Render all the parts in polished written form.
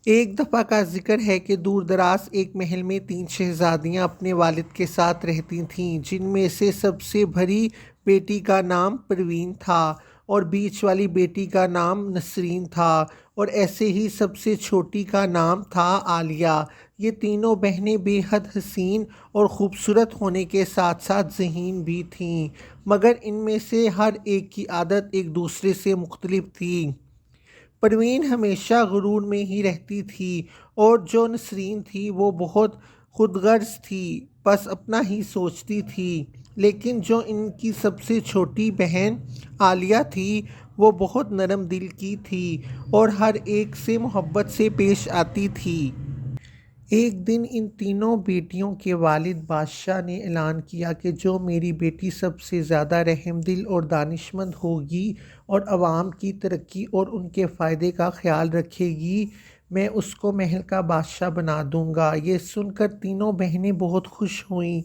ایک دفعہ کا ذکر ہے کہ دور دراز ایک محل میں 3 شہزادیاں اپنے والد کے ساتھ رہتی تھیں، جن میں سے سب سے بڑی بیٹی کا نام پروین تھا اور بیچ والی بیٹی کا نام نسرین تھا، اور ایسے ہی سب سے چھوٹی کا نام تھا عالیہ۔ یہ تینوں بہنیں بے حد حسین اور خوبصورت ہونے کے ساتھ ساتھ ذہین بھی تھیں، مگر ان میں سے ہر ایک کی عادت ایک دوسرے سے مختلف تھی۔ پروین ہمیشہ غرور میں ہی رہتی تھی، اور جو نسرین تھی وہ بہت خود غرض تھی، بس اپنا ہی سوچتی تھی۔ لیکن جو ان کی سب سے چھوٹی بہن عالیہ تھی وہ بہت نرم دل کی تھی اور ہر ایک سے محبت سے پیش آتی تھی۔ ایک دن ان تینوں بیٹیوں کے والد بادشاہ نے اعلان کیا کہ جو میری بیٹی سب سے زیادہ رحم دل اور دانشمند ہوگی اور عوام کی ترقی اور ان کے فائدے کا خیال رکھے گی، میں اس کو محل کا بادشاہ بنا دوں گا۔ یہ سن کر تینوں بہنیں بہت خوش ہوئیں،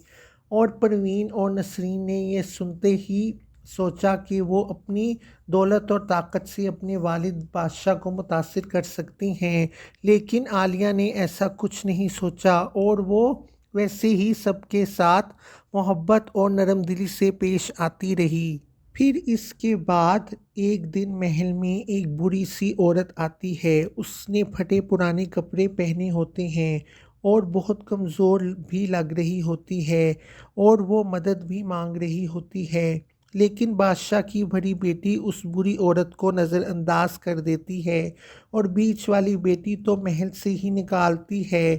اور پروین اور نسرین نے یہ سنتے ہی سوچا کہ وہ اپنی دولت اور طاقت سے اپنے والد بادشاہ کو متاثر کر سکتی ہیں، لیکن عالیہ نے ایسا کچھ نہیں سوچا اور وہ ویسے ہی سب کے ساتھ محبت اور نرم دلی سے پیش آتی رہی۔ پھر اس کے بعد ایک دن محل میں ایک بوڑھی سی عورت آتی ہے۔ اس نے پھٹے پرانے کپڑے پہنے ہوتے ہیں اور بہت کمزور بھی لگ رہی ہوتی ہے، اور وہ مدد بھی مانگ رہی ہوتی ہے، لیکن بادشاہ کی بڑی بیٹی اس بری عورت کو نظر انداز کر دیتی ہے اور بیچ والی بیٹی تو محل سے ہی نکالتی ہے،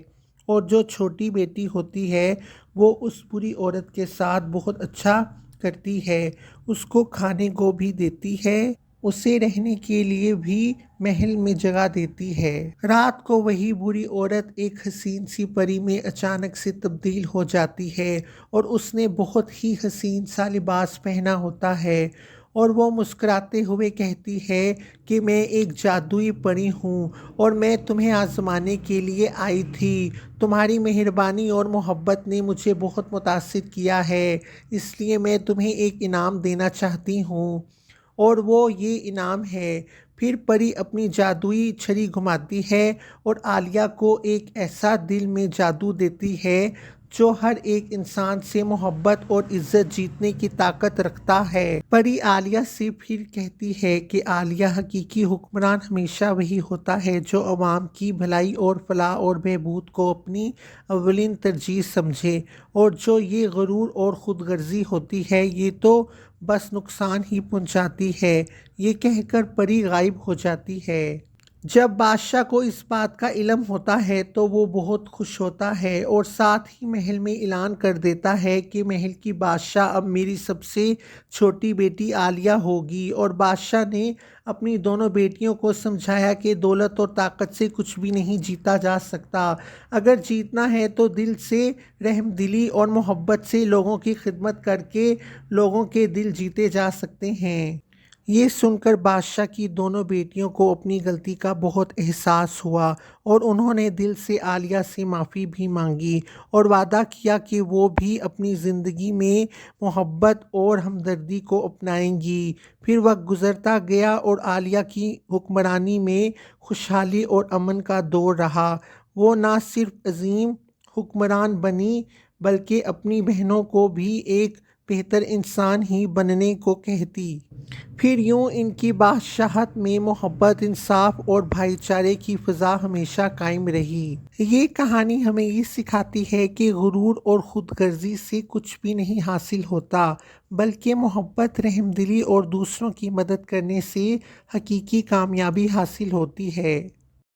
اور جو چھوٹی بیٹی ہوتی ہے وہ اس بری عورت کے ساتھ بہت اچھا کرتی ہے، اس کو کھانے کو بھی دیتی ہے، اسے رہنے کے لیے بھی محل میں جگہ دیتی ہے۔ رات کو وہی بری عورت ایک حسین سی پری میں اچانک سے تبدیل ہو جاتی ہے، اور اس نے بہت ہی حسین سا لباس پہنا ہوتا ہے، اور وہ مسکراتے ہوئے کہتی ہے کہ میں ایک جادوئی پری ہوں اور میں تمہیں آزمانے کے لیے آئی تھی۔ تمہاری مہربانی اور محبت نے مجھے بہت متاثر کیا ہے، اس لیے میں تمہیں ایک انعام دینا چاہتی ہوں، اور وہ یہ انعام ہے۔ پھر پری اپنی جادوئی چھری گھماتی ہے اور عالیہ کو ایک ایسا دل میں جادو دیتی ہے جو ہر ایک انسان سے محبت اور عزت جیتنے کی طاقت رکھتا ہے۔ پری عالیہ سے پھر کہتی ہے کہ عالیہ، حقیقی حکمران ہمیشہ وہی ہوتا ہے جو عوام کی بھلائی اور فلاح اور بہبود کو اپنی اولین ترجیح سمجھے، اور جو یہ غرور اور خود غرضی ہوتی ہے یہ تو بس نقصان ہی پہنچاتی ہے۔ یہ کہہ کر پری غائب ہو جاتی ہے۔ جب بادشاہ کو اس بات کا علم ہوتا ہے تو وہ بہت خوش ہوتا ہے اور ساتھ ہی محل میں اعلان کر دیتا ہے کہ محل کی بادشاہ اب میری سب سے چھوٹی بیٹی عالیہ ہوگی، اور بادشاہ نے اپنی دونوں بیٹیوں کو سمجھایا کہ دولت اور طاقت سے کچھ بھی نہیں جیتا جا سکتا، اگر جیتنا ہے تو دل سے، رحم دلی اور محبت سے لوگوں کی خدمت کر کے لوگوں کے دل جیتے جا سکتے ہیں۔ یہ سن کر بادشاہ کی دونوں بیٹیوں کو اپنی غلطی کا بہت احساس ہوا، اور انہوں نے دل سے عالیہ سے معافی بھی مانگی اور وعدہ کیا کہ وہ بھی اپنی زندگی میں محبت اور ہمدردی کو اپنائیں گی۔ پھر وقت گزرتا گیا اور عالیہ کی حکمرانی میں خوشحالی اور امن کا دور رہا۔ وہ نہ صرف عظیم حکمران بنی بلکہ اپنی بہنوں کو بھی ایک بہتر انسان ہی بننے کو کہتی۔ پھر یوں ان کی بادشاہت میں محبت، انصاف اور بھائی چارے کی فضا ہمیشہ قائم رہی۔ یہ کہانی ہمیں یہ سکھاتی ہے کہ غرور اور خود غرضی سے کچھ بھی نہیں حاصل ہوتا، بلکہ محبت، رحم دلی اور دوسروں کی مدد کرنے سے حقیقی کامیابی حاصل ہوتی ہے۔